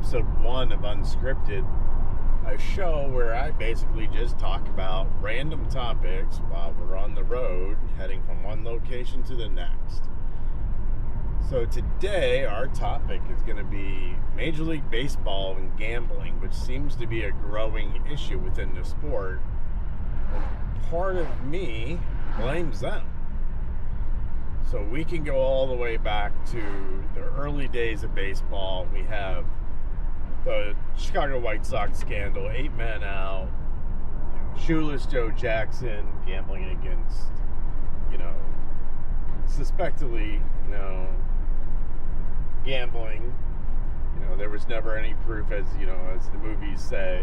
episode 1 of Unscripted, a show where I basically just talk about random topics while we're on the road, heading from one location to the next. So today, our topic is going to be Major League Baseball and gambling, which seems to be a growing issue within the sport. And part of me blames them. So we can go all the way back to the early days of baseball. We have the Chicago White Sox scandal, 8 men out, shoeless Joe Jackson gambling against, suspectedly, gambling. There was never any proof, as the movies say,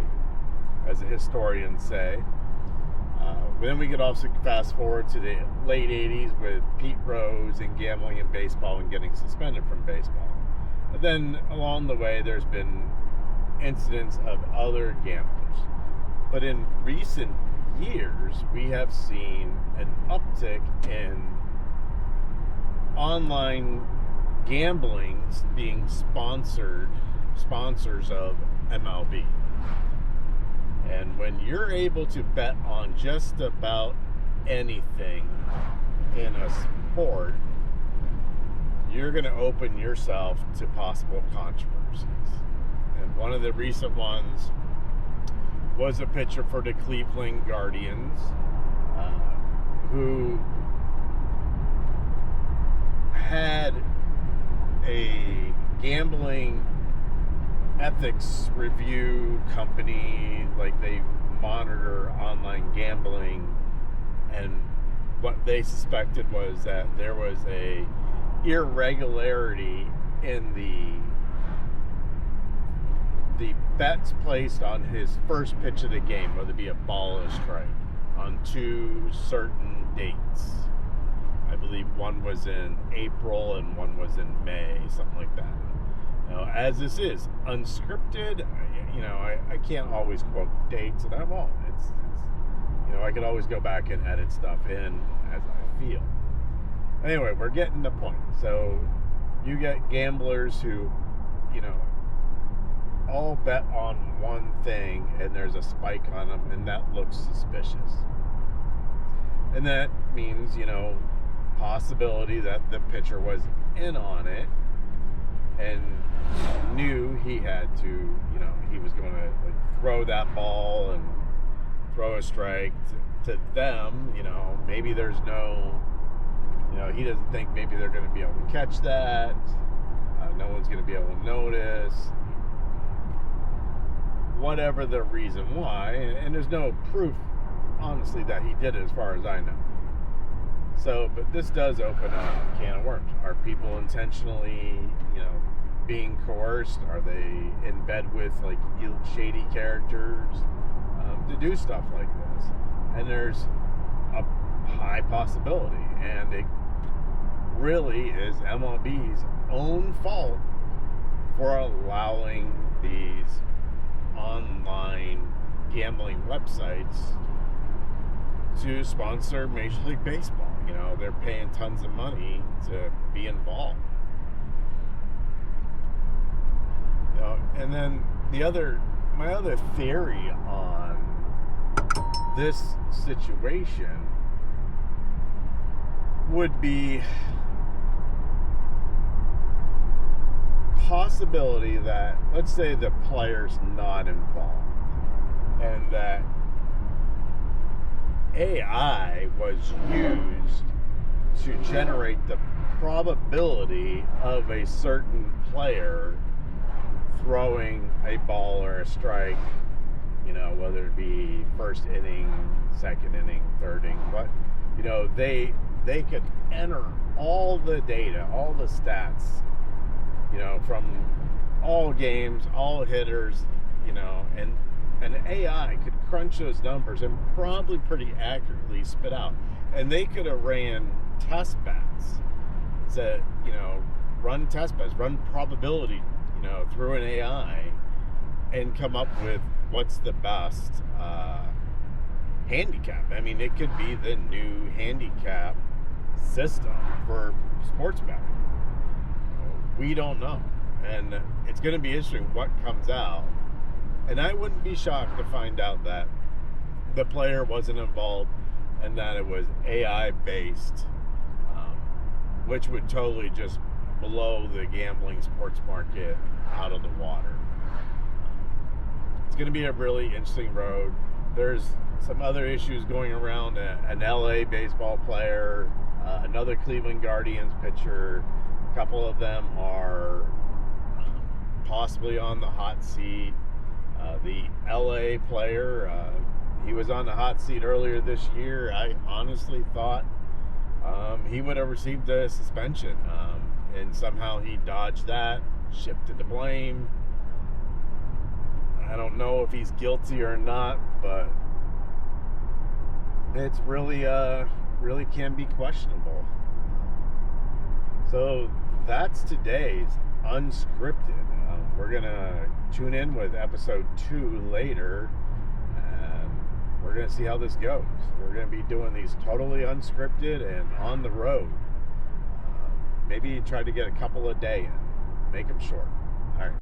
as the historians say. Then we could also fast forward to the late 80s with Pete Rose and gambling in baseball and getting suspended from baseball. But then along the way, there's been incidents of other gamblers. But in recent years, we have seen an uptick in online gambling being sponsors of MLB. And when you're able to bet on just about anything in a sport, you're going to open yourself to possible controversies. And one of the recent ones was a pitcher for the Cleveland Guardians who had a gambling ethics review company, like they monitor online gambling, and what they suspected was that there was a irregularity in the bets placed on his first pitch of the game, whether it be a ball or a strike, on 2 certain dates. I believe one was in April and one was in May, something like that. As this is unscripted, I can't always quote dates, and I won't. It's I could always go back and edit stuff in as I feel. Anyway, we're getting the point. So you get gamblers who, all bet on one thing, and there's a spike on them, and that looks suspicious. And that means, possibility that the pitcher was in on it and knew he had to, he was going to throw that ball and throw a strike to them. Maybe there's no, he doesn't think maybe they're going to be able to catch that. No one's going to be able to notice. Whatever the reason why, and there's no proof, honestly, that he did it as far as I know. So, but this does open up a can of worms. Are people intentionally, being coerced? Are they in bed with shady characters to do stuff like this? And there's a high possibility, and it really is MLB's own fault for allowing these online gambling websites to sponsor Major League Baseball. They're paying tons of money to be involved. And then my other theory on this situation would be possibility that, let's say, the player's not involved, and that AI was used to generate the probability of a certain player throwing a ball or a strike, whether it be first inning, second inning, third inning, but they could enter all the data, all the stats, from all games, all hitters, and an AI could crunch those numbers and probably pretty accurately spit out. And they could have ran test bets, run test bets, run probability, through an AI, and come up with what's the best handicap. I mean, it could be the new handicap system for sports betting. We don't know. And it's going to be interesting what comes out. And I wouldn't be shocked to find out that the player wasn't involved and that it was AI based, which would totally just blow the gambling sports market out of the water. It's going to be a really interesting road. There's some other issues going around. An LA baseball player, another Cleveland Guardians pitcher, a couple of them are possibly on the hot seat. The LA player, he was on the hot seat earlier this year. I honestly thought he would have received a suspension, and somehow he dodged that, shifted the blame. I don't know if he's guilty or not, but it's really can be questionable. So that's today's Unscripted. We're gonna tune in with episode 2 later, and we're gonna see how this goes. We're gonna be doing these totally unscripted and on the road. Maybe try to get a couple a day in, make them short.